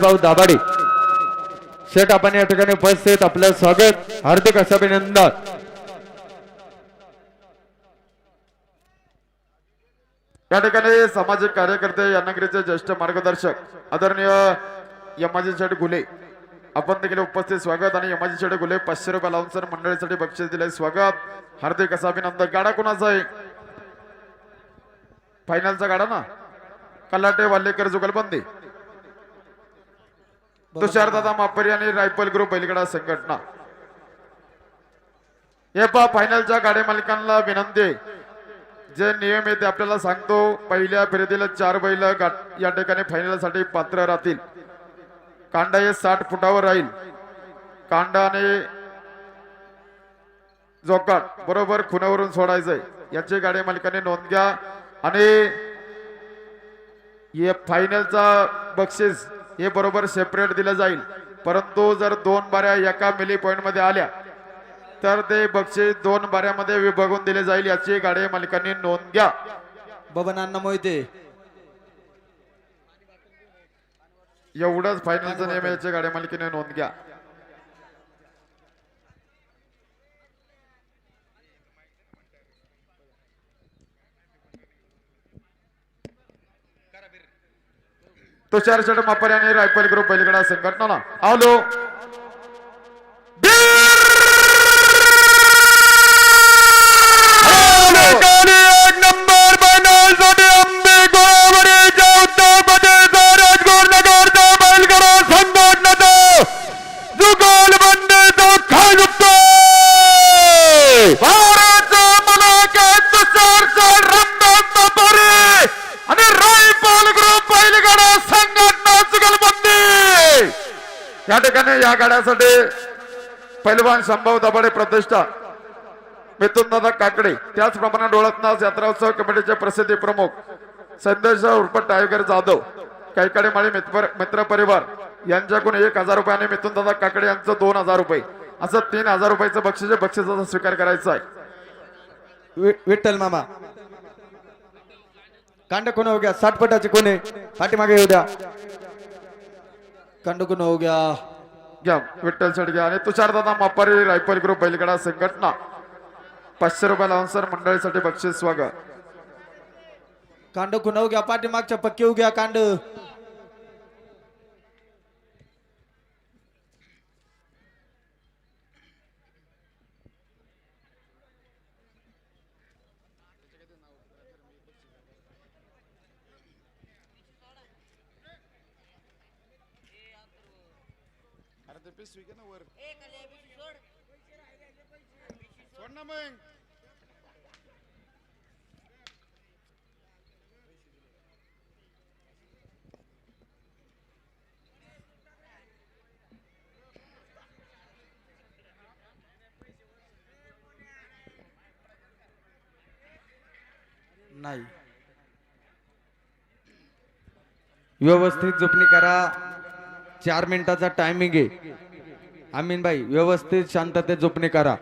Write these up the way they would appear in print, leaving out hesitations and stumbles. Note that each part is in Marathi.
भाऊ दाभाडे शेठ आपण या ठिकाणी उपस्थित आपलं स्वागत हार्दिक असं अभिनंदन। या ठिकाणी सामाजिक कार्यकर्ते या नगरीचे ज्येष्ठ मार्गदर्शक आदरणीय यमाजी शेठ गुले आपण देखील उपस्थित स्वागत आणि यमाजी शेठ गुले 500 रुपये लावून सर मंडळीसाठी बक्षीस दिले स्वागत हार्दिक असं अभिनंदन। गाडा कोणाचा आहे फायनलचा गाडा ना कलाटे वाल्लेकर जुगलबंदी तुषार दादा मापरी आणि रायफल ग्रुप बैलगाडा संघटना। हे पहा फायनलच्या गाडी मालकांना विनंती जे नियम आहे ते आपल्याला सांगतो। पहिल्या फेरीतील 4 बैल या ठिकाणी फायनलसाठी पात्र राहतील। कांडा हे 60 फुटावर राहील। कांडा आणि जोकाट बरोबर खुणावरून सोडायचंय याची गाडी मालकांनी नोंद घ्या आणि हे फायनलचा बक्षीस हे बरोबर सेपरेट दिलं जाईल। परंतु जर 2 बाऱ्या एका मिली पॉइंट मध्ये आल्या तर ते बक्षीस 2 बाऱ्यामध्ये विभागून दिले जाईल याची गाडी मालकांनी नोंद घ्या। बबनांना मोहिते एवढंच फायनलचा नियम याची गाडी मालकीने नोंद घ्या। तुषार शेठ मापर आणि रायफल ग्रुप बैलगाडा संघटना आलो या ठिकाणी या गाड्यासाठी पैलवान संभाव दाभाडे प्रतिष्ठा मिथुन दादा काकडे त्याचप्रमाणे डोळतनाथ यात्रा उत्सव कमिटीचे प्रसिद्धी प्रमुख संदेश उर्फ टायगर जाधव कैकाडे माळी मित्र परिवार यांच्याकडून 1000 रुपये आणि मिथुन दादा काकडे यांचं 2000 रुपये असं 3000 रुपयाचं बक्षिसाचा स्वीकार करायचा आहे। विठ्ठल मामा कांड कोण हो गया 60 फटाचे कोणे पाठीमागे येऊ द्या। कांड कोण हो गया घ्या विठ्ठल शेठ घ्या आणि तुषार दादा मापारी रायफल ग्रुप बैलगाडा संघटना 500 रुपये लावून सर मंडळीसाठी बक्षीस स्वागत। कांड कोण हो गया पाठीमागच्या पक्की हो गया कांड नाही व्यवस्थित झोपणी करा 4 मिनिटाचा टायमिंग आहे। अमीन भाई व्यवस्थित शांततेत झोपणी करा।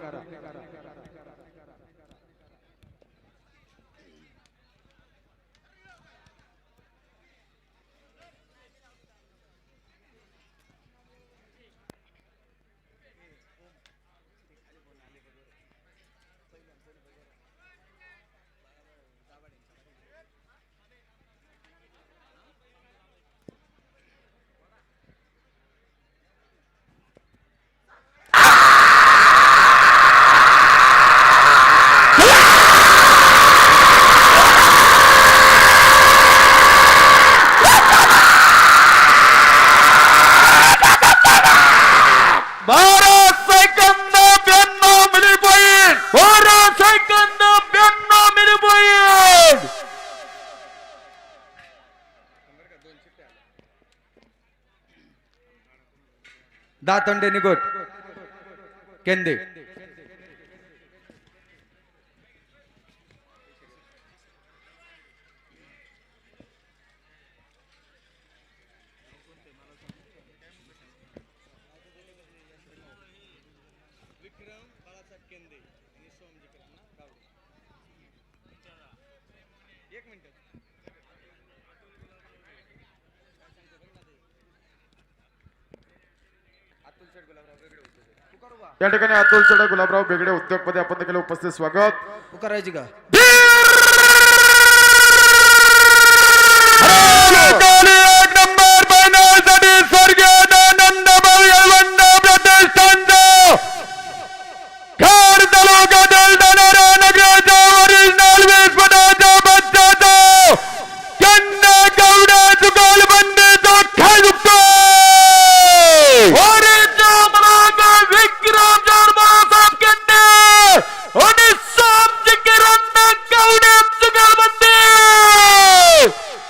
दातंडे निगोट केंदे या ठिकाणी अतुल चढ गुलाबराव बेगडे उद्योगपती आपण देखील उपस्थित स्वागत. पुकारायची का?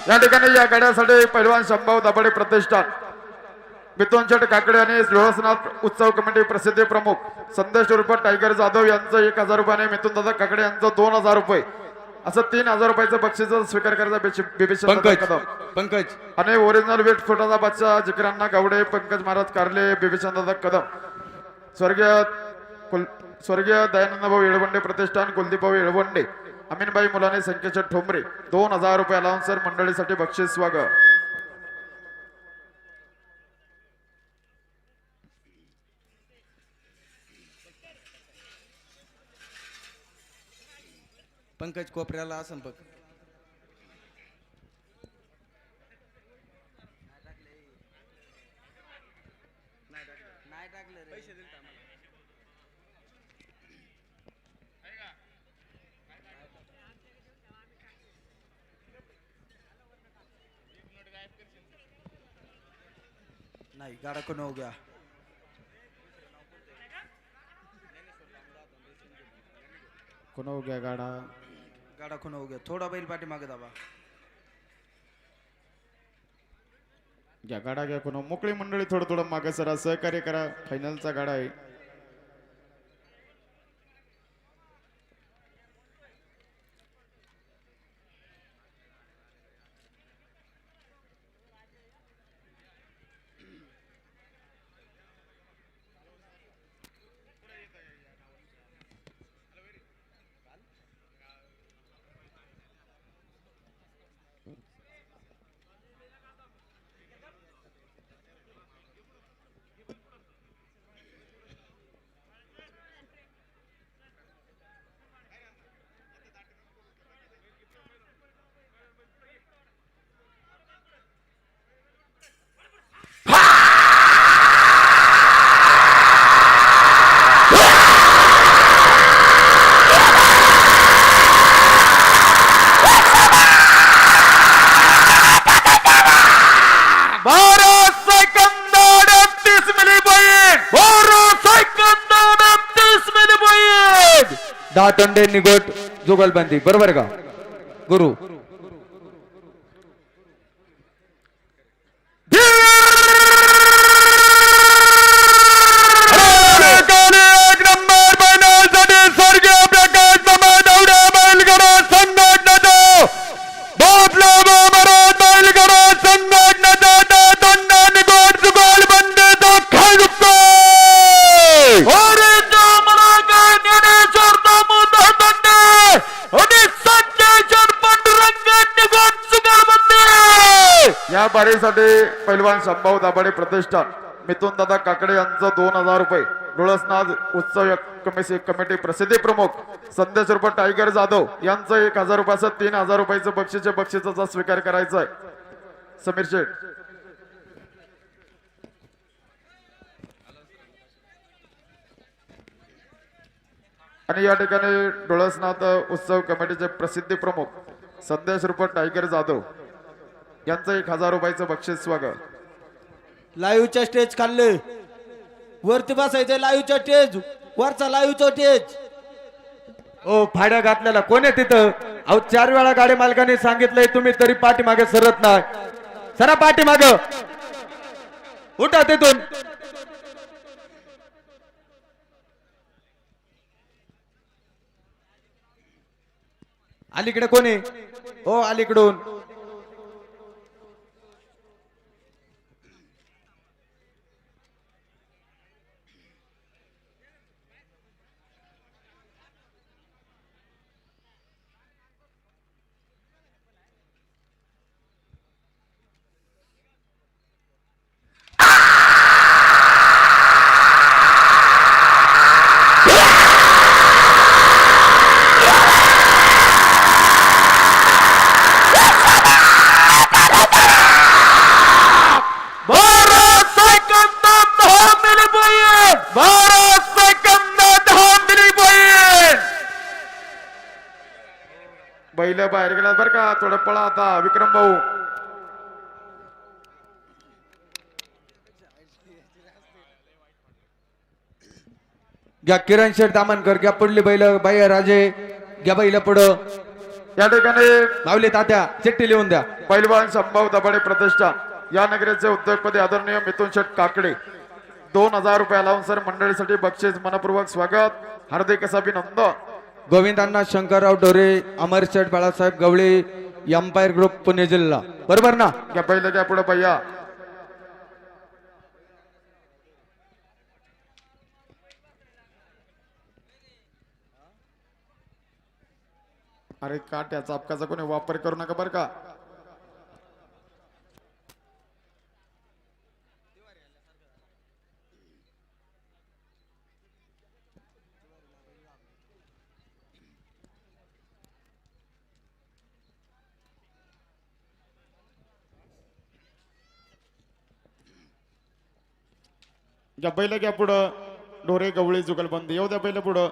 या ठिकाणी या गाड्यासाठी पैलवान शंभाऊ दाभाडे प्रतिष्ठान, मिथुन शेठ काकडे आणि लोहसनाथ उत्सव कमिटी प्रसिद्धी प्रमुख संदेश उर्फ टायगर जाधव यांचं 1000 रुपये, मिथुन दादा काकडे यांचं 2000 रुपये असं 3000 रुपयाचं बक्षीस स्वीकार करायचा बिभीषण कदम पंकज आणि ओरिजिनल वेट फुटाचा बादशाह जिकरांना गावडे, पंकज महाराज कारले, बिभीषण दादा कदम, स्वर्गीय दयानंद भाऊ येळवंडे प्रतिष्ठान, कुलदीप भाऊ येळवंडे, अमीनबाई मुलाने, संकेत ठोंबरे 2000 रुपये अलाउन्सर मंडळीसाठी बक्षीस स्वागत. पंकज कोपऱ्याला असं बघ. नहीं गाड़ा को हो गया. कोण हो गया गाडा? गाड़ा खून हो गया. थोड़ा बैल पाठी मागे दाबा. घ्या गाडा घ्या. कोण मोकळी मंडळी थोडं थोडं मागे सरा, सहकार्य करा. फायनलचा गाडा आहे. दातंडे निगोट जुगलबंदी, बरोबर का गुरु? या बारीसाठी पैलवान शंभाऊ दाभाडे प्रतिष्ठान, मिथुन दादा काकडे यांचं 2000 रुपये, डोळसनाथ उत्सव कमिटी प्रसिद्धी प्रमुख संदेश उर्फ टायगर जाधव यांचं 1000 रुपयाचं 3000 रुपयाचं बक्षिसाचा स्वीकार करायचा आहे. समीर शेठ. आणि या ठिकाणी डोळसनाथ उत्सव कमिटीचे प्रसिद्धी प्रमुख संदेश उर्फ टायगर जाधव यांचं 1000 रुपयाचं बक्षीस स्वागत. लाईव्हच्या स्टेज खाल्ले वरती बसायचं. लाईव्हच्या स्टेज वरचा लाईव्हचा स्टेज. ओ फाड्या घातलेला कोण आहे तिथं? अहो 4 वेळा गाडी मालकाने सांगितलंय, तुम्ही तरी पाठीमागे सरत नाही. सरा पाठीमाग, उठा तिथून. अलीकडे कोणी? हो अलीकडून. गाड्या बाहेर गेल्यात बरं का, थोडं पळा आता विक्रम भाऊ. घ्या किरण शेठ दामनकर, घ्या पुढली बैल बाई राजे, घ्या बैल पुढं. या ठिकाणी माऊली तात्या चिठ्ठी लिहून द्या. पैलवान संभाव दाभाडे प्रतिष्ठान या नगरीचे उद्योगपती आदरणीय मिथुन शेठ काकडे 2000 रुपये लावून सर मंडळीसाठी बक्षीस मनपूर्वक स्वागत, हार्दिक असं अभिनंदन. गोविंदांना शंकरराव डोरे, अमर शेठ बाळासाहेब गवळे, एम्पायर ग्रुप पुणे जिल्हा. बरोबर ना? घ्या पहिलं घ्या पुढे भैया. अरे काट्या चापकाचा कोणी वापर करू नका बरं का. घ्या बैल घ्या पुढं. ढोरे गवळी जुगलबंदी येऊ द्या बैल पुढं.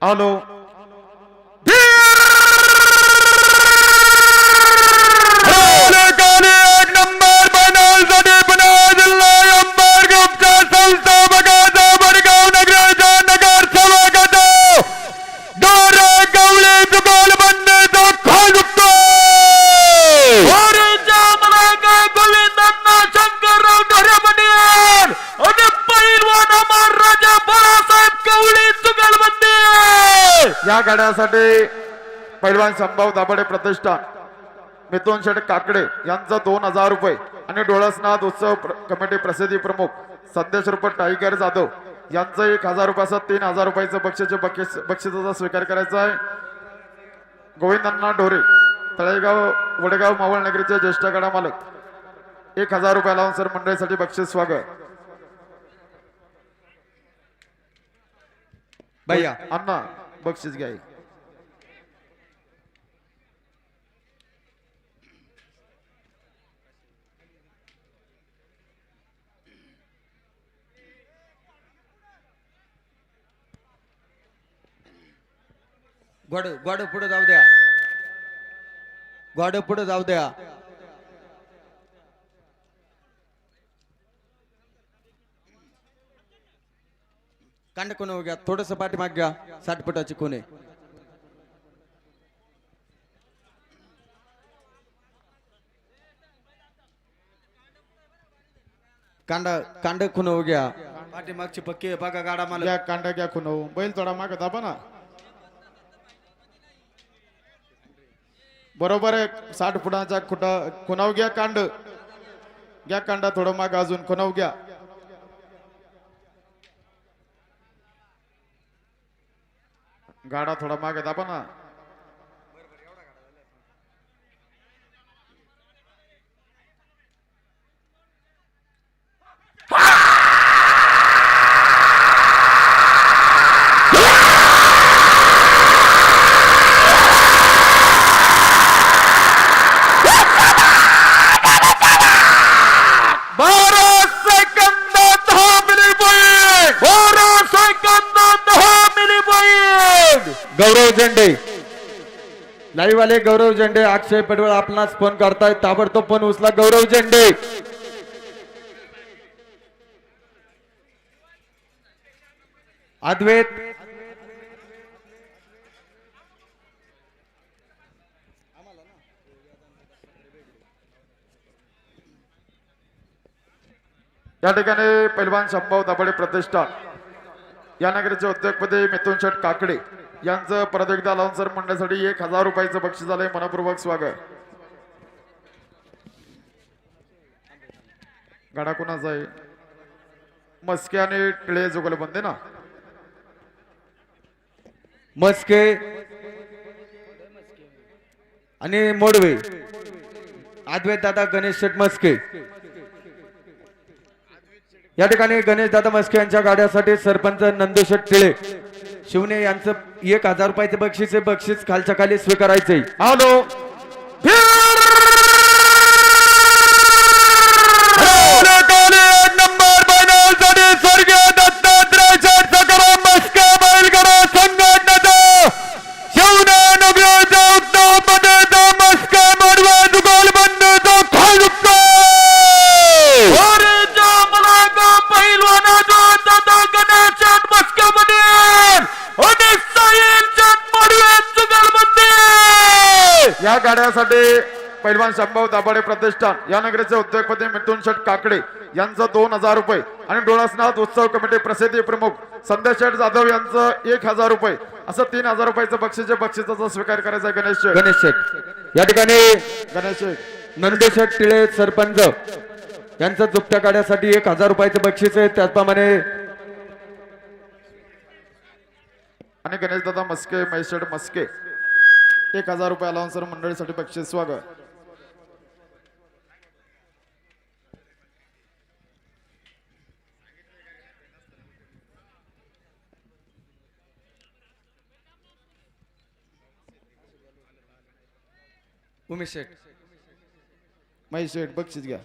हॅलो या गाड्यासाठी पैलवान संभाव दाभाडे प्रतिष्ठान मिथुन शेठ काकडे यांचं 2000 रुपये आणि डोळसनाथ उत्सव कमिटी प्रसिद्धी प्रमुख संदेश रुपये टायगर जाधव यांचं 1000 रुपयाचं 3000 रुपयाचं बक्षिसाचा स्वीकार करायचा आहे. गोविंदांना ढोरे तळेगाव वडगाव मावळ नगरीचे ज्येष्ठ गाडा मालक 1000 रुपये लावून सर मंडळीसाठी बक्षीस स्वागत. भैया अण्णा बक्षीस घ्याय. गोड गोड पुढे जाऊ द्या. गोड पुढे जाऊ द्या. कांड कोण घ्या, थोडस पाठीमाग घ्या. 60 फुटाची कोण आहे. कांडा कांड खुनव घ्या. पाठीमागची पक्की बघा गाडा मला. घ्या कांडा घ्या खुनव. बैल थोडा माग दाबा ना. बरोबर आहे. 60 फुटाचा खुनाव घ्या. कांड घ्या. कांडा थोडं माग अजून खुनाव घ्या. गाडा थोडा मागे दाबा ना. गौरव झेंडे लाईव्ह वाले गौरव झेंडे अक्षय पडवळ आपणास फोन करतायत. ताबडतोब फोन उचला. गौरव झेंडे अद्वैत या ठिकाणी पैलवान संभाव दाभाडे प्रतिष्ठान या नगरीचे उद्योगपती मिथुन शेठ काकडे यांचं परत एकदा लावून सर मंडळासाठी 1000 रुपयाचं बक्षीस झालंय. मनपूर्वक स्वागत. गाडा कुणाचा आहे. मस्के आणि टिळे जुगलबंदी ना. मस्के आणि मोडवे अद्वैत दादा गणेश शेठ मस्के. या ठिकाणी गणेश दादा मस्के यांच्या गाड्यासाठी सरपंच नंदू शेठ टिळे शिवने यांचं 1000 रुपयाचे बक्षीस आहे. बक्षीस खालच्या खाली स्वीकारायचंय. हॅलो या गाड्यासाठी पैलवान शंभाऊ दाभाडे प्रतिष्ठान या नगरीचे उद्योगपती मिथुन शेठ काकडे यांचं 2000 रुपये आणि डोळसनाथ उत्सव कमिटी प्रसिद्धी प्रमुख संदेश शेठ जाधव यांचं 1000 रुपये असं 3000 रुपयाचं बक्षिसाचा स्वीकार करायचा आहे. गणेश शेठ. गणेश शेठ या ठिकाणी गणेश शेठ नंदेशेठ टिळे सरपंच यांचं जुपट्या काढ्यासाठी 1000 रुपयाचं बक्षीस आहे. त्याचप्रमाणे आणि गणेश दादा मस्के महेशेठ मस्के 1000 रुपये अलाउन्सर मंडळीसाठी बक्षीस. स्वागत. उमेश शेठ महेश शेठ बक्षीस घ्या.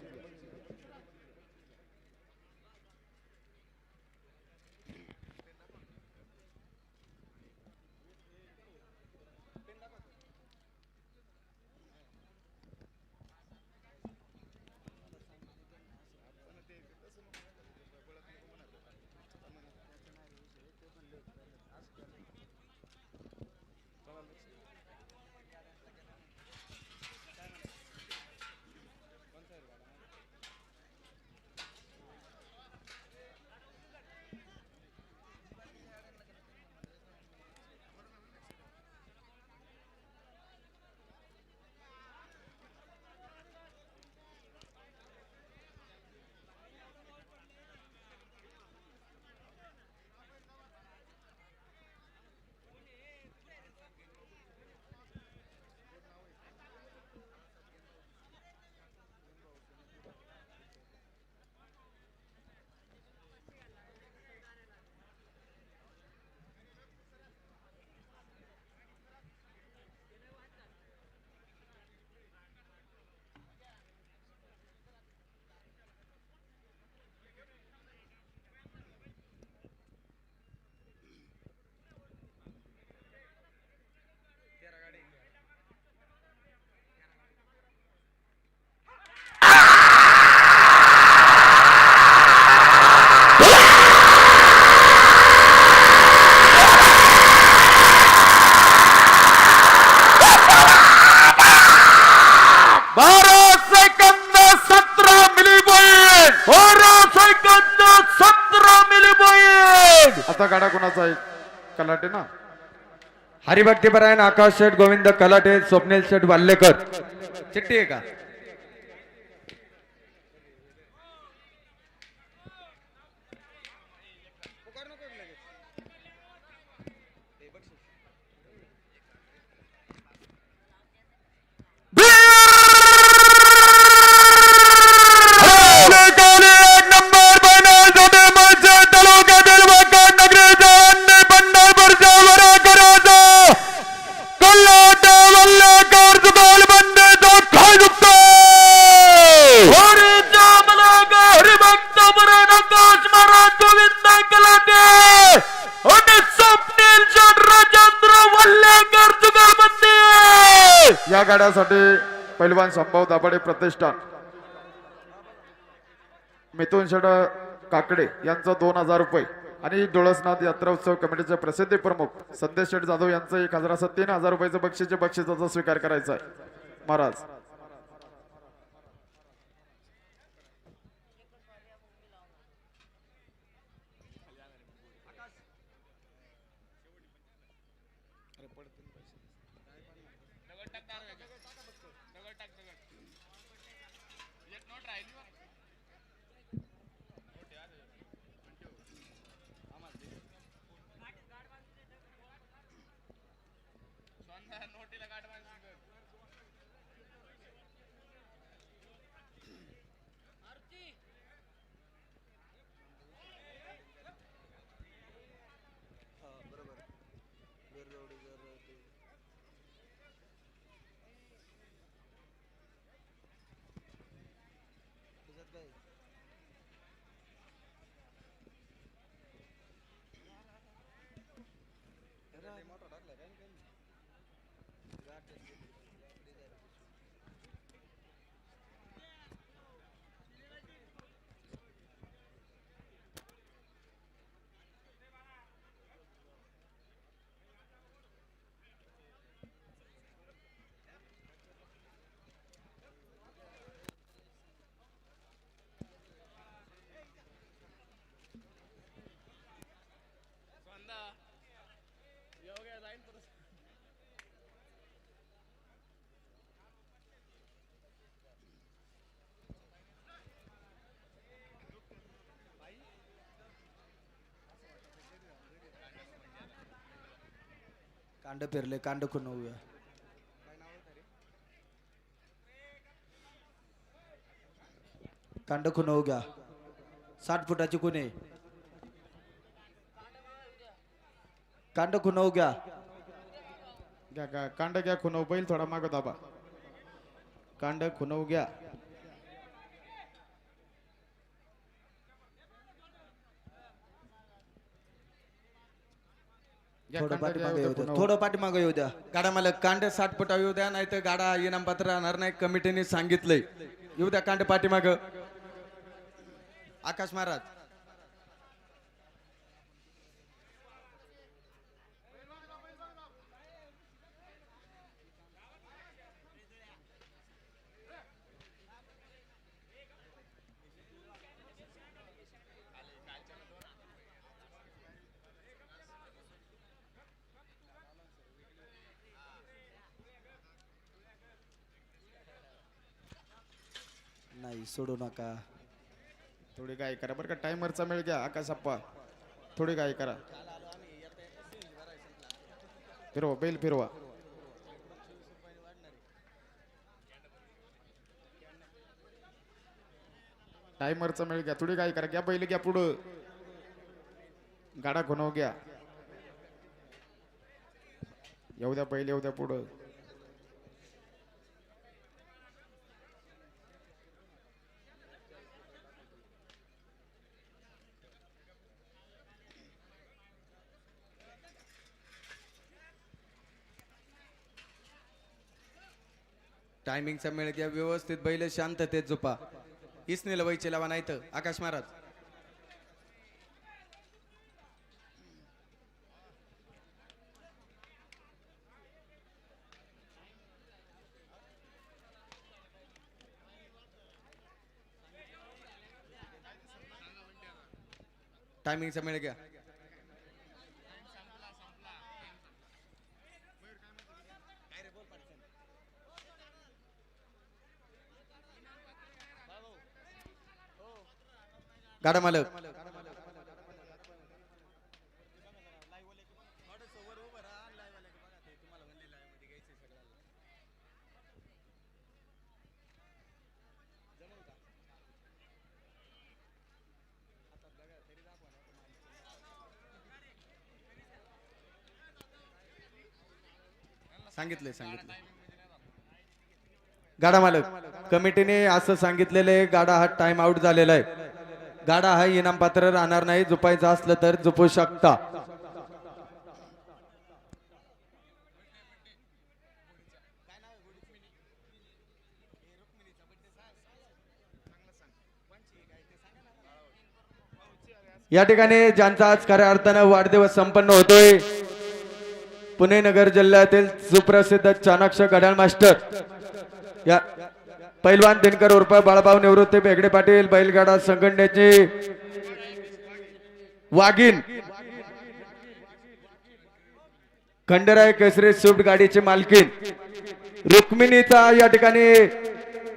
आता गाडा कोणाचा आहे? कलाटे ना. हरिभक्तीपरायण आकाश शेठ गोविंद कलाटे स्वप्नील शेठ वाल्लेकर चिठ्ठी आहे का? या गाड्यासाठी पैलवान शंभाऊ दाभाडे प्रतिष्ठान मिथुन शेठ काकडे यांचं 2000 रुपये आणि डोळसनाथ यात्रा उत्सव कमिटीचे प्रसिद्धी प्रमुख संदेश शेठ जाधव यांचं 1000 असं 3000 रुपयाचं बक्षिसाचा स्वीकार करायचा आहे. महाराज कांड पेरले कांड खुनवूया. कांड खुनवू घ्या. 60 फुटाची कुणे कांड खुनवू घ्या. घ्या कांड घ्या खुनव बैल थोडा माग दाबा. कांड खुनव घ्या. घ्या, थोडं कांड घ्या, पाठीमागे येऊ द्या. खुनव. थोडं पाठीमागे येऊ द्या. गाडा मला कांड 60 फुटा येऊ द्या, नाही तर गाडा इनाम पात्र राहणार नाही. कमिटीने सांगितलंय येऊ द्या कांड पाठीमाग. आकाश महाराज नाही सोडू नका. थोडी गाय करा बरं का. टायमरचा मेळ घ्या आकाशप्पा. थोडी गाय करा. फिरवा बैल फिरवा. टायमरचा मेळ घ्या. थोडी गाय करा. घ्या बैल घ्या पुढं. गाडा खुनव घ्या. येऊ द्या बैल येऊ द्या पुढं. टायमिंगचा मेळ घ्या व्यवस्थित. बैल शांततेत झोपा. इसनेला वैचे लावा नाही तर. आकाश महाराज टायमिंगचा मेळ घ्या. गाडा मालक सांगितले गाडा मालक कमिटीने असं सांगितलेलं आहे, गाडा हा टाइम आउट झालेला आहे. गाडा हा इनाम पात्र राहणार नाही. झोपायचं असलं तर झोपू शकता. या ठिकाणी ज्यांचा आज खऱ्या अर्थानं वाढदिवस संपन्न होतोय, पुणे नगर जिल्ह्यातील सुप्रसिद्ध चाणक्य घड्याळ मास्टर या पैलवान दिनकर उर्फ बाळाभाऊ निवृत्ती बेगडे पाटील, बैलगाडा संघटनेचे वाघीण खंडेराय केसरी स्विफ्ट गाडीची मालकीन रुक्मिणीचा या ठिकाणी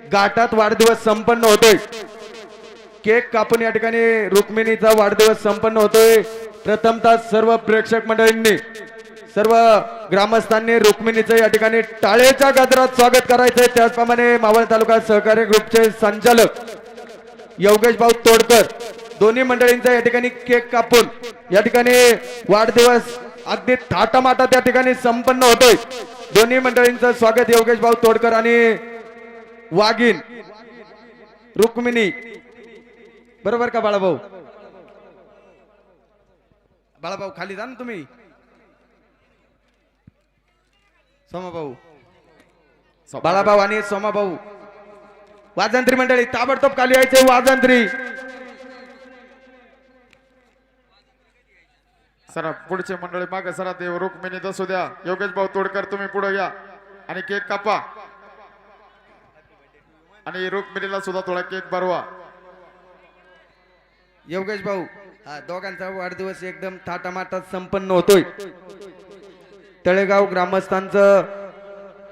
घाटात वाढदिवस संपन्न होतोय. केक कापून या ठिकाणी रुक्मिणीचा वाढदिवस संपन्न होतोय. प्रथमतः सर्व प्रेक्षक मंडळींनी, सर्व ग्रामस्थांनी रुक्मिणीचं या ठिकाणी टाळेच्या गजरात स्वागत करायचंय. त्याचप्रमाणे मावळ तालुका सहकारी ग्रुपचे संचालक योगेश भाऊ तोडकर दोन्ही मंडळींचा या ठिकाणी केक कापून या ठिकाणी वाढदिवस अगदी थाटामाटात या ठिकाणी संपन्न होतोय. दोन्ही मंडळींचं स्वागत योगेश भाऊ तोडकर आणि वाघीण रुक्मिणी. बरोबर का बाळाभाऊ? बाळाभाऊ खाली जा ना तुम्ही. सोमाभाऊ, बाळाभाऊ आणि सोमाभाऊ, वाजंत्री मंडळी ताबडतोब खाली यायचे. वाजंत्री सरा पुढचे मंडळी मागे सरा. देव रुक्मिणी दसू द्या. योगेश भाऊ तोडकर तुम्ही पुढे या आणि केक कापा आणि रुक्मिणीला सुद्धा थोडा केक भरवा. योगेश भाऊ, हा दोघांचा वाढदिवस एकदम थाटामाटात संपन्न होतोय. तळेगाव ग्रामस्थांचं,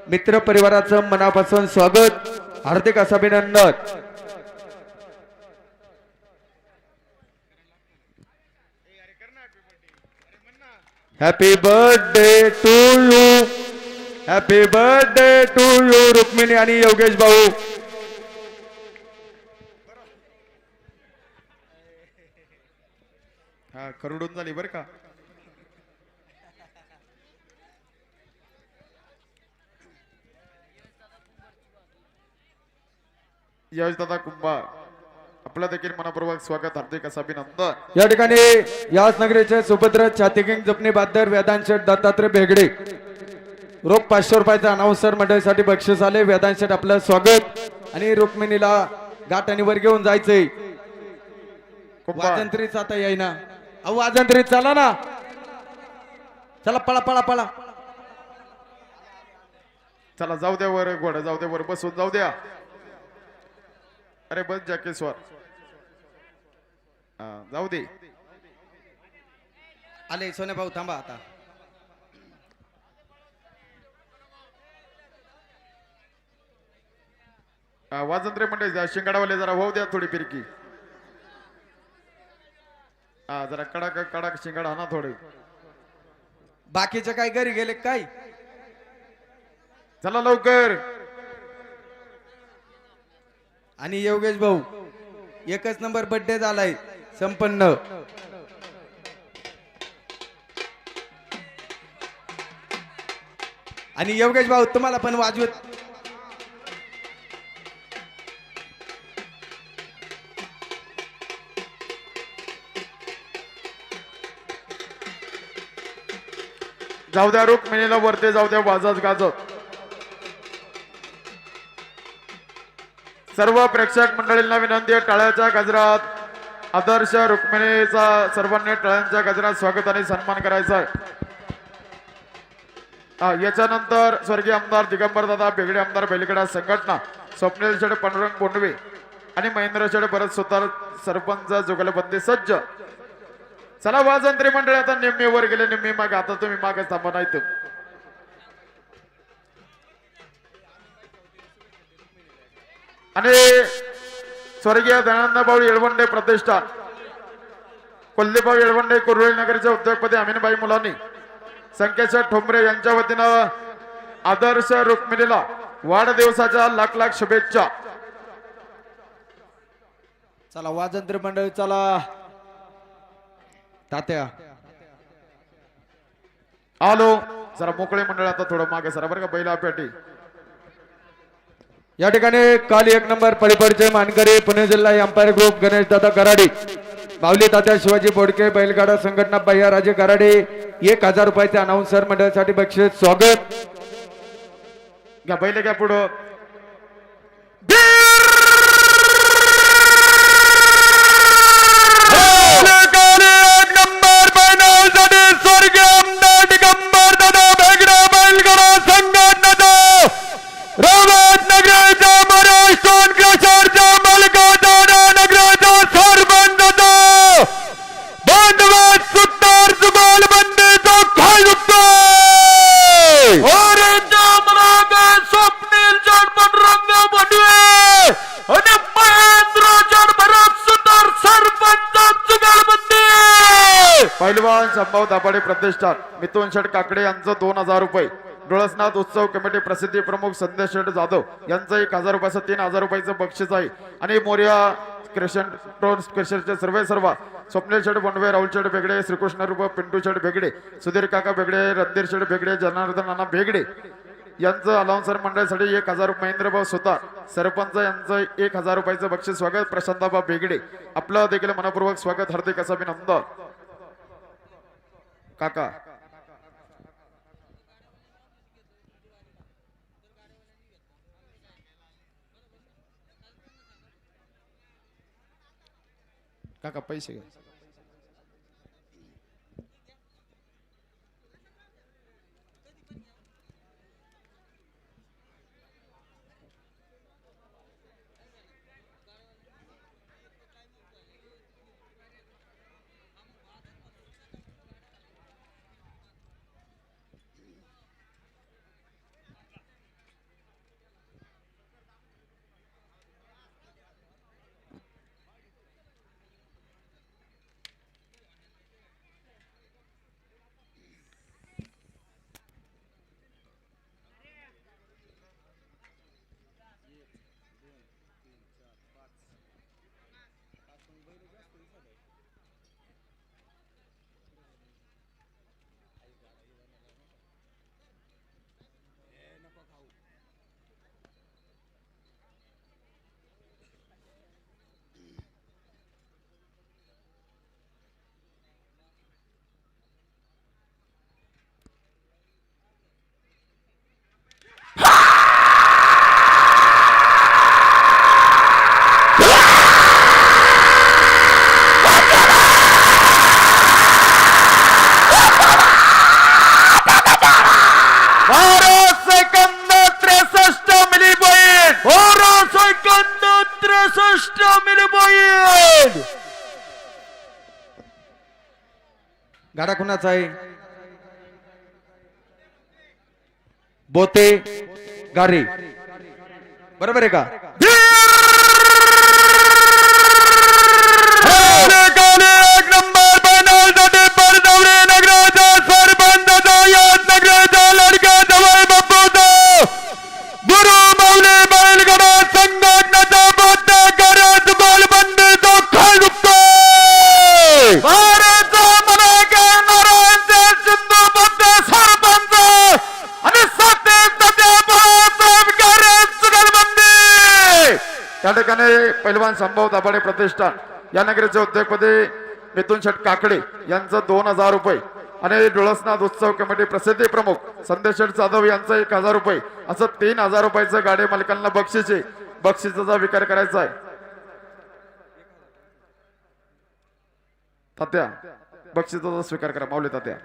मित्र परिवाराचं मनापासून स्वागत, हार्दिक असं अभिनंदन. Happy birthday to you, happy birthday to you Rukmini आणि योगेश भाऊ. हा खरडून झाली बरं का. यश दादा कुंभार आपलं देखील मनपूर्वक स्वागत, हार्दिक असं अभिनंदन. या ठिकाणी याच नगरीचे सुभद्र छातीकिंग जपणी बादर वेदांत शेठ दत्तात्रय भेगडे रोख 500 रुपयाचा अनाउन्सर मंडळीसाठी बक्षीस आले. वेदांत शेठ आपलं स्वागत आणि रुक्मिणीला गाठाणीवर घेऊन जायचंय. कुंभार वाजंत्रीच आता येईना. अहो वाजंत्रीत चला ना, चला पळा पळा पळा. चला जाऊ द्या वर घोडा, जाऊ द्या वर बसून जाऊ द्या. अरे बस जॅकेसवर जाऊ दे. आले सोने भाऊ थांबा आता. वाजंत्रे मंडळी शिंगाडावाले जरा होऊ द्या थोडी फिरकी. जरा कडक कडक शिंगाडा ना थोडे. बाकीचे काय घरी गेले काय? चला लवकर. आणि योगेश भाऊ एकच नंबर बर्थडे झालाय संपन्न. आणि योगेश भाऊ तुम्हाला पण वाजवत जाऊ द्या रुक्मिणीला वरते जाऊ द्या वाजत गाजत. सर्व प्रेक्षक मंडळींना विनंती आहे, टाळ्याच्या गजरात आदर्श रुक्मिणीचा सर्वांनी टाळ्यांच्या गजरात स्वागत आणि सन्मान करायचा आहे. याच्यानंतर स्वर्गीय आमदार दिगंबर दादा बेगडे, आमदार बेलगडा संघटना, स्वप्नील शेड पांडुरंग बोंडवे आणि महेंद्र शेड भरत सुतार सरपंच जुगलबंदी सज्ज. चला वाजंत्री मंडळी आता निम्मे वर गेले, निम्मे मागे. आता तुम्ही मागे थांबा नाही तर. आणि स्वर्गीय दयानंद भाऊ येळवंडे प्रतिष्ठान, कोल्हेभाऊ येळवंडे कुर्रोळी नगरचे उद्योगपती अमीनबाई मुलानी, संकेश्वर ठोंबरे यांच्या वतीनं आदर्श रुक्मिणीला वाढदिवसाच्या लाख लाख शुभेच्छा. चला वाजंत्री मंडळी चला. तात्या आलो. जरा मोकळे मंडळ आता थोडं मागे सरा बरं का. बैला पेटी या ठिकाणी काल 1 नंबर पळीपडचे मानकरी पुणे जिल्हा अंपायर ग्रुप गणेश दादा कराडे, बावली तात्या शिवाजी बोडके बैलगाडा संघटना बह्याराजे कराडे 1000 रुपयाचे अनाउन्सर मंडळासाठी बक्षीस स्वागत. घ्या बैल घ्या पुढं. पैलवान संभाव दाभाडे प्रतिष्ठान, मिथुन शेठ काकडे यांचं 2000 रुपये. डोळसनाथ उत्सव कमिटी प्रसिद्धी प्रमुख संदेश शेठ जाधव यांचं 1000 रुपयाचं 3000 रुपयाचं बक्षीस आहे. आणि मोर्या क्रिशनचे सर्व स्वप्नील शेठ बोंडवे, राहुल शेठ बेगडे, श्रीकृष्ण रूप पिंटू शेठ बेगडे, सुधीर काका बेगडे, रणधीर शेठ बेगडे, जनार्दन नाना बेगडे यांचं अलाउन्सर मंडळासाठी 1000 रुपये. महेंद्रभाऊ सुतार सरपंच यांचं 1000 रुपयाचं बक्षीस स्वागत. प्रशांताबा बेगडे आपलं देखील मनपूर्वक स्वागत, हार्दिक असं अभिनंदन. काका काका पैसे घ्या. 66 मिली पॉइंट. गाडा कुणाचा आहे? बोते गारी, बरोबर आहे का? एक नंबर फायनल साठी परतवडे नगराचा सरपंचाचा याच नगराचा लडका जवळ बापूचा गुरु माऊली बैलगाडा संघटनेचा बोलता करत गोलबंदीचा खाल दुखतोय. भारतचा मनाका नारायणचा सिंधू बोलता सरपंच आणि या ठिकाणी पैलवान संभाव दाभाडे प्रतिष्ठान या नगरीचे उद्योगपती मिथुन शेठ काकडे यांचं 2000 रुपये आणि डोळसनाथ उत्सव कमिटी प्रसिद्धी प्रमुख संदेश शेठ जाधव यांचं 1000 रुपये असं 3000 रुपयाचं गाडी मालकांना बक्षिसाचा विकार करायचा आहे. तात्या बक्षिसाचा स्वीकार करा. माऊली तात्या.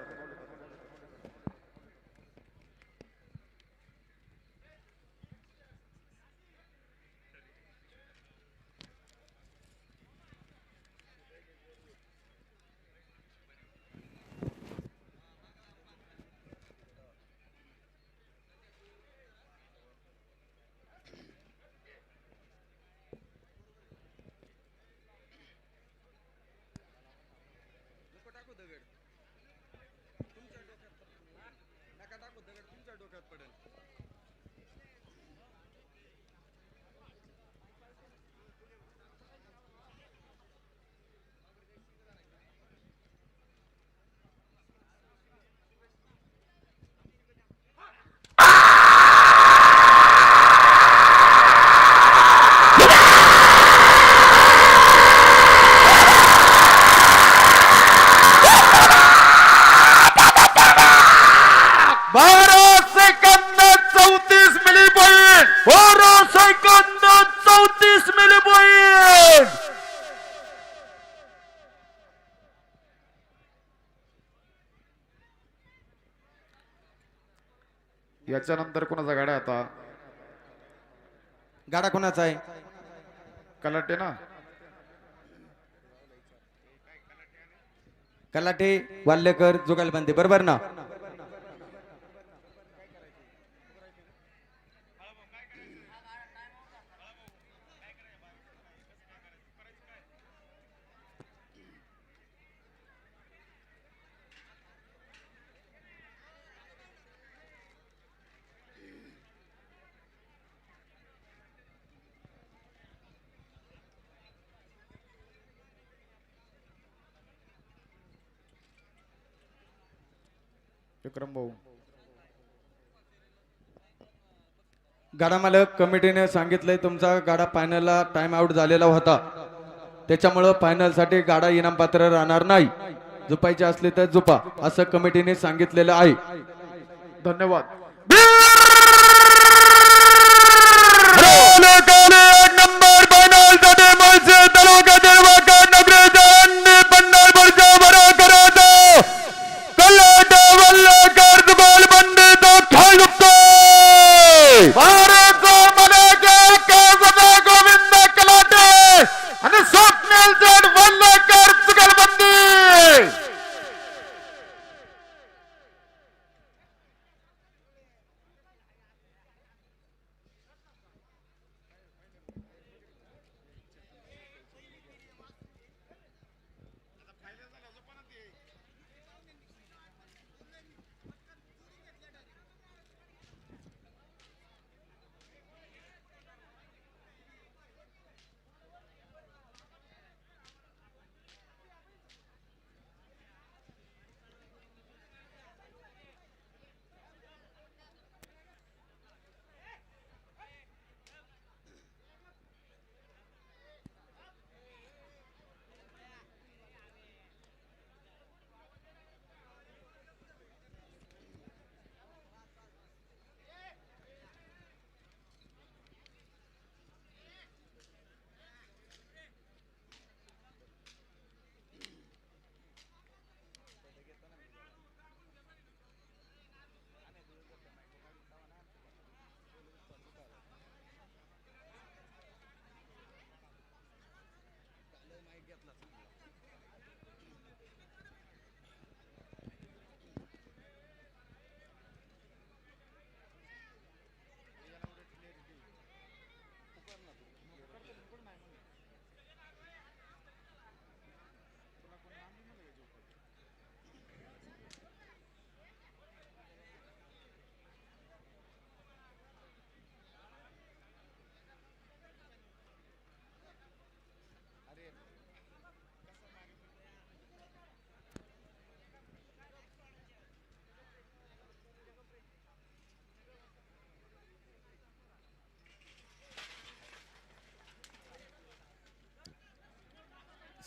याच्यानंतर कोणाचा गाड्या आता? गाडा कोणाचा आहे? कलाटे ना. कलाटे वाल्लेकर जुगालबंदी, बरोबर ना? विक्रम भाऊ. गाडा मालक कमिटीने सांगितलंय तुमचा गाडा फायनलला टाइम आउट झालेला होता, त्याच्यामुळं फायनल साठी गाडा इनाम पात्र राहणार नाही. झुपायचे असले तर झुपा असं कमिटीने सांगितलेलं आहे. धन्यवाद. नंबर फायनल साठी मत्स्य तालुक्यातील वाकड नगरीचा अंडी पंढरपूरच्या बरा करायचा कलाटे वल्लेकर गोलबंदीचा खाल दुखतोय. भारतचा मनाका गोविंद कलाटे आणि स्वप्नील जड वल्लेकर गोलबंदी.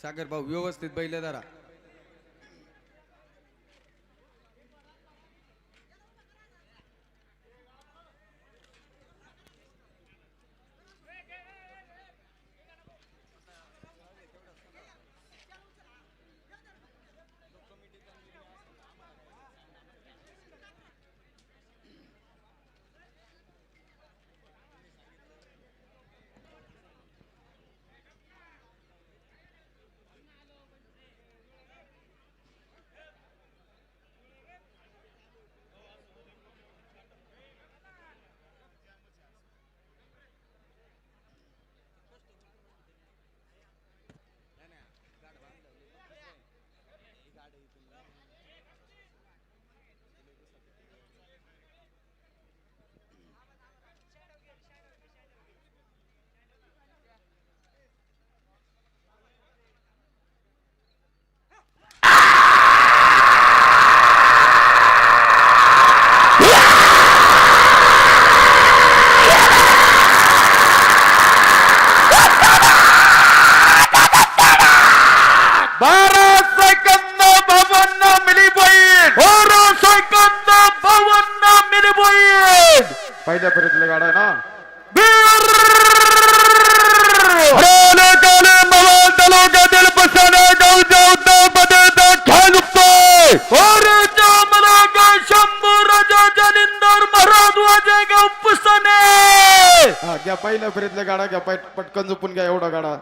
सागर भाऊ व्यवस्थित बैल धरा. पहिल्या फेरीतले गाडा आहे ना. घ्या पहिल्या फेरीतले गाडा घ्या. पटकन झोपून घ्या एवढा गाडा.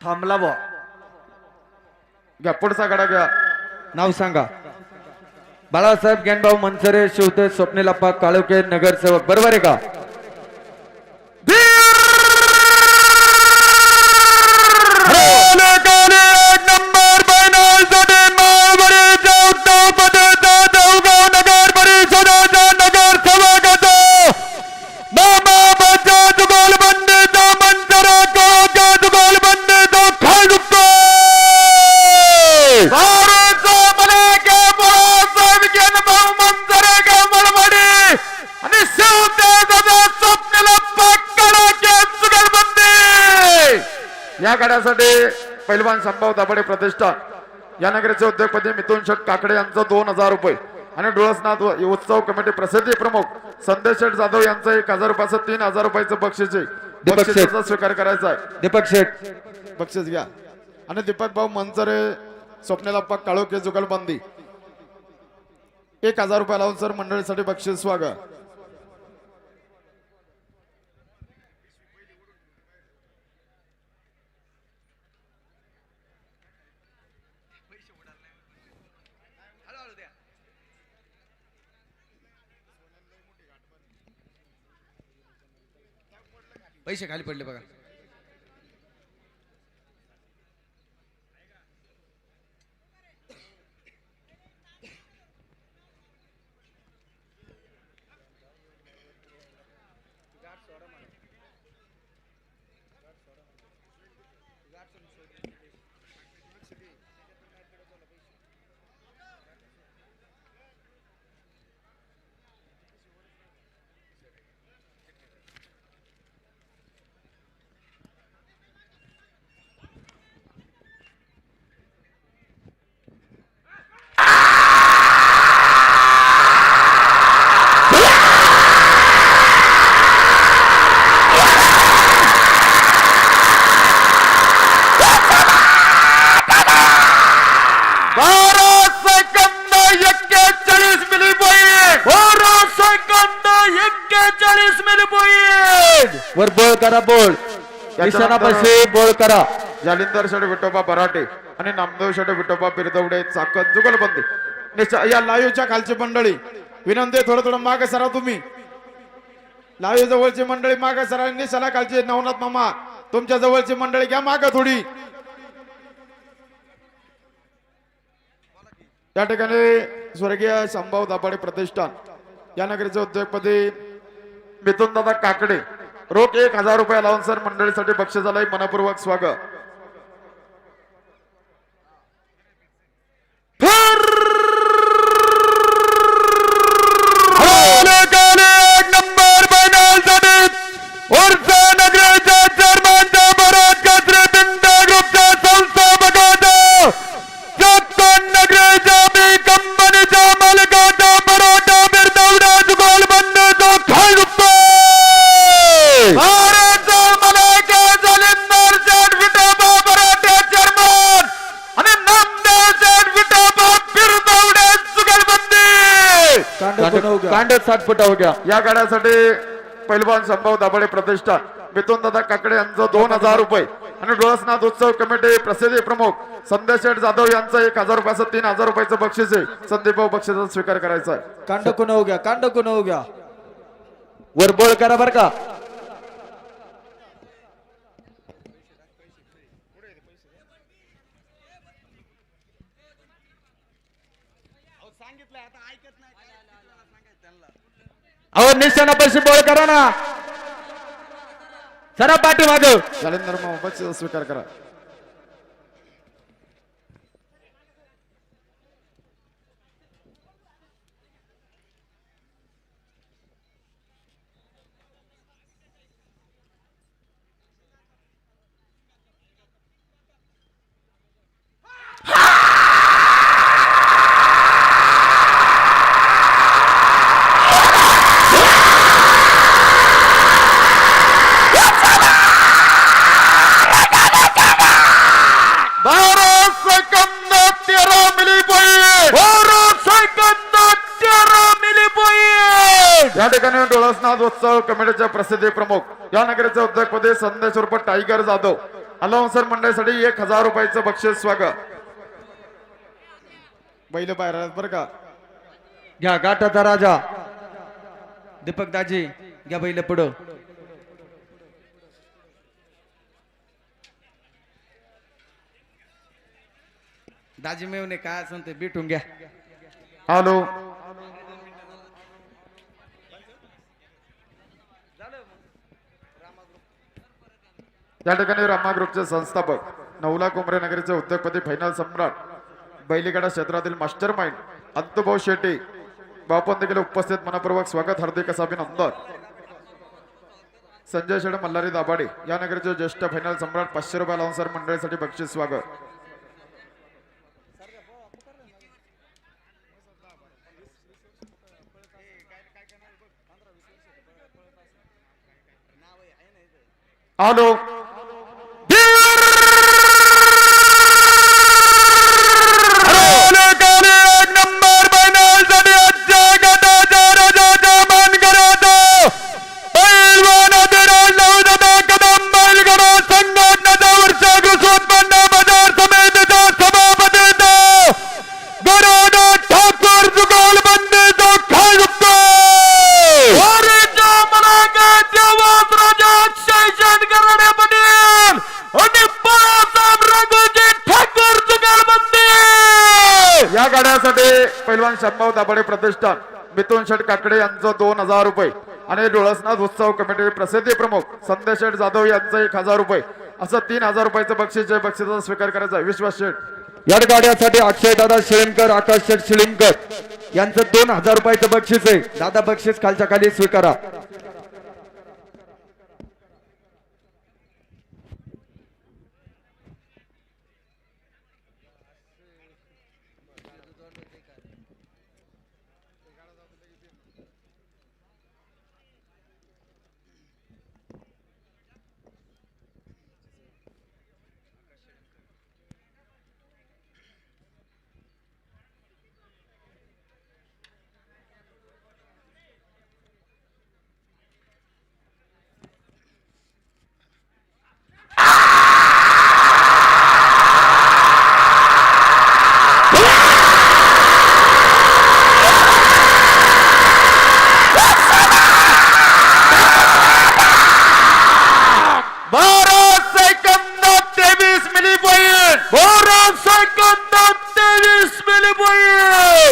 थांबला बा. घ्या पुढचा गाडा घ्या. नाव सांगा. बाळासाहेब ज्ञानभाऊ मनसरे शिवते स्वप्नीलप्पा काळुके नगरसेवक बरोबर आहे का? या गाड्यासाठी पैलवान संभाव दाभाडे प्रतिष्ठान या नगराचे उद्योगपती मिथुन शेठ काकडे यांचं 2000 रुपये आणि डोळसनाथ उत्सव कमिटी प्रसिद्धी प्रमुख संदेश शेठ जाधव यांचं 1000 रुपयाचं 3000 रुपयाचं बक्षीस आहे. बक्षिसाचा स्वीकार करायचा आहे. दीपक शेठ बक्षीस घ्या. आणि दीपक भाऊ मनसरे स्वप्नीलप्पा काळोखे जुगलबंदी 1000 रुपये लावून सर मंडळीसाठी बक्षीस स्वागत. पैसे खाली पडले बघा. वर बोल करा. बोल निशाणापाशी बोल करा. जालिंदर शेठ विठोबा बराटे आणि नामदेव शेठ विठोबा बिरदवडे चाकण जुगलबंदी. या लाईव्हच्या खालची मंडळी विनंती आहे, थोडं मागे सरा. तुम्ही लाईव्ह जवळची मंडळी मागे सरा. निशाला खालची नवनाथ मामा तुमच्या जवळची मंडळी घ्या मागे थोडी. या ठिकाणी स्वर्गीय संभाव दाभाडे प्रतिष्ठान या नगरीचे उद्योगपती मिथुन दादा काकडे रोख 1000 रुपये लावून सर मंडळीसाठी बक्षिसाला मनपूर्वक स्वागत. कांड 60 फुटा हो गया. या गाड्यासाठी पैलवान संभाव दाभाडे प्रतिष्ठान मिथुन दादा काकडे यांचं 2000 रुपये आणि डोळसनाथ उत्सव कमिटी प्रसिद्धी प्रमुख संदेश शेठ जाधव यांचं 1000 रुपयाचं 3000 रुपयाचं बक्षीस आहे. संदीप भाऊ बक्षिसाचा स्वीकार करायचा आहे. कांड कोण हो गया, कांड कोण हो गया. वर बोल करा बर का. अहो निशाणा पैसे बोल करा ना. सरा पाठी माग. जालिंदर भाऊ बक्षिसाचा स्वीकार करा. या ठिकाणी डोळसनाथ उत्सव कमिटीचे प्रसिद्धी प्रमुख या नगरीचे उद्योगपती संदेश उर्फ टायगर जाधव अलाउन्सर मंडळीसाठी 1000 रुपयाचं बक्षीस स्वागत. बैल बाहेर आहेत बरं का. घ्या गाठाचा राजा दीपक दाजी घ्या बैल पुढं. दाजी मेवणे काय असं ते भेटून घ्या. हॅलो या ठिकाणी रामा ग्रुपचे संस्थापक नवला कुमरे नगरीचे उद्योगपती फायनल सम्राट बैलीगाडा क्षेत्रातील मास्टर माइंड अंतुभाऊ शेट्टी बापन देखील उपस्थित मनपूर्वक स्वागत हार्दिक असं अभिनंदन. संजय शेड मल्हारी दाभाडे या नगरीचे ज्येष्ठ फायनल सम्राट 500 रुपये लावून मंडळीसाठी बक्षीस स्वागत. हॅलो या गाड्यासाठी पैलवान संभाव दाभाडे प्रतिष्ठान मिथुन शेठ काकडे यांचं 2000 रुपये आणि डोळसनाथ उत्सव कमिटी प्रसिद्धी प्रमुख संदेश शेठ जाधव यांचं 1000 रुपये असं 3000 रुपयाचं बक्षीस आहे. बक्षिसाचा स्वीकार करायचा. विश्वास शेठ या गाड्यासाठी अक्षय दादा शिळीमकर आकाश शेठ शिळीमकर यांचं 2000 रुपयाचं बक्षीस आहे. दादा बक्षीस खालच्या खाली स्वीकारा.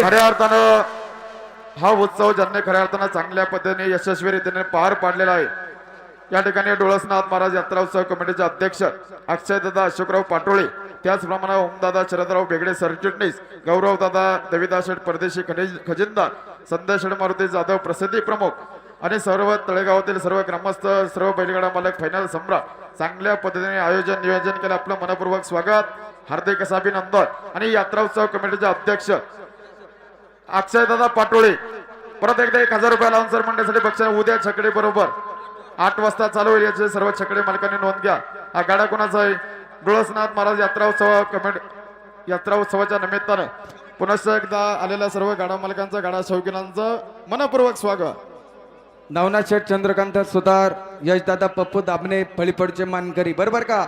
खऱ्या अर्थानं हा उत्सव ज्यांनी खऱ्या अर्थानं चांगल्या पद्धतीने यशस्वी रीतीने पार पाडलेला आहे या ठिकाणी डोळसनाथ महाराज यात्रा उत्सव कमिटीचे अध्यक्ष अक्षयदादा अशोकराव पाटोळे, त्याचप्रमाणे ओमदादा शरदराव बेगडे सरचिटणीस, गौरवदादा देविदास शेठ परदेशी खजिनदार, संदेश मारुती जाधव प्रसिद्धी प्रमुख आणि सर्व तळेगावातील सर्व ग्रामस्थ, सर्व बैलगाडा मालक, फायनल सम्राट, चांगल्या पद्धतीने आयोजन नियोजन केलं. आपलं मनपूर्वक स्वागत, हार्दिक असं अभिनंदन. आणि यात्रा उत्सव कमिटीचे अध्यक्ष अक्षयदादा पाटोळे परत एकदा 1000 रुपये लावून सर मंडळासाठी बक्षीस. उद्या छकडे बरोबर 8 वाजता चालू होईल, याचे सर्व छकडे मालकांनी नोंद घ्या. हा गाडा कोणाचा आहे? डोळसनाथ महाराज यात्रा उत्सव कमिटी यात्रा उत्सवाच्या निमित्तानं पुन्हा एकदा आलेल्या सर्व गाडा मालकांचं, गाडा शौकीनांचं मनपूर्वक स्वागत. नवनाथ शेठ चंद्रकांत सुतार, यशदादा पप्पू दाबणे, पळीपडचे मानकरी, बरोबर का?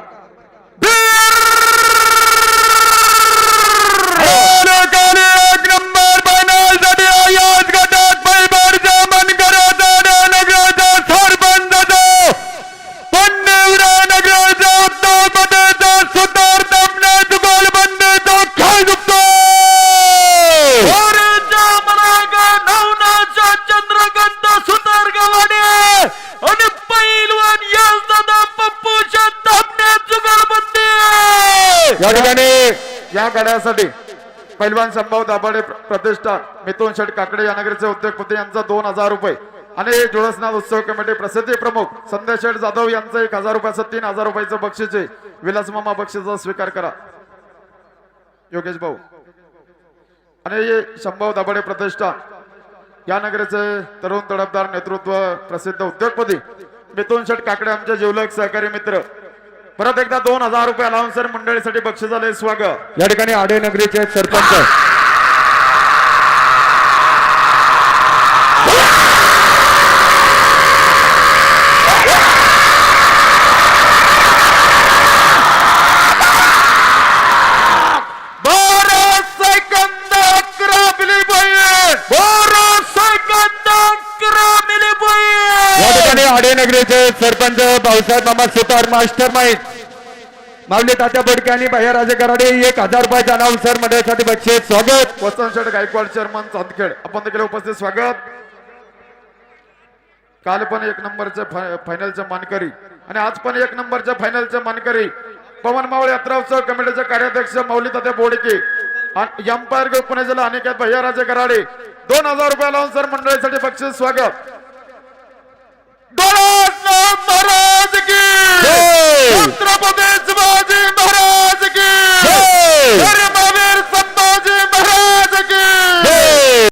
या ठिकाणी या गाड्यासाठी पैलवान संभाव दाभाडे प्रतिष्ठान, मिथुन शेठ काकडे या नगरचे उद्योगपती यांचा 2000 रुपये आणि डोळसनाथ उत्सव कमिटी प्रसिद्धी प्रमुख संदेश शेठ जाधव यांचं 1000 रुपयाचं 3000 रुपयाचं बक्षीस आहे. विलास मामा बक्षीसचा स्वीकार करा. योगेश भाऊ आणि संभाव दाभाडे प्रतिष्ठान या नगरचे तरुण तडफदार नेतृत्व प्रसिद्ध उद्योगपती मिथुन शेठ काकडे आमचे जिवलग सहकारी मित्र. परत एकदा 2000 रुपये लावून सर मंडळीसाठी बक्षीस झाले. स्वागत. या ठिकाणी आडेनगरीचे सरपंच आडेनगरीचे सरपंच भाऊसाहेब मामा सुतार, मास्टर माइंड माऊली तात्या बोडके आणि भैयाराजे कराडे 1000 रुपयाचा नाव सर मंडळासाठी बक्षीस. स्वागत. वसंत शेठ गायकवाड चेअरमन चांदखेड आपण देखील उपस्थित. स्वागत. काल पण 1 नंबरचे फायनलचे मानकरी आणि आज पण 1 नंबरच्या फायनलचे मानकरी पवन मावळ यात्रा उत्सव कमिटीचे कार्याध्यक्ष माऊली तात्या बोडके, अंपायर ग्रुप पुणे जिल्हा अनिकेत भैयाराजे कराडे 2000 रुपये लावून सर मंडळीसाठी बक्षीस. स्वागत. महाराज की, छत्रपती शिवाजी महाराज की.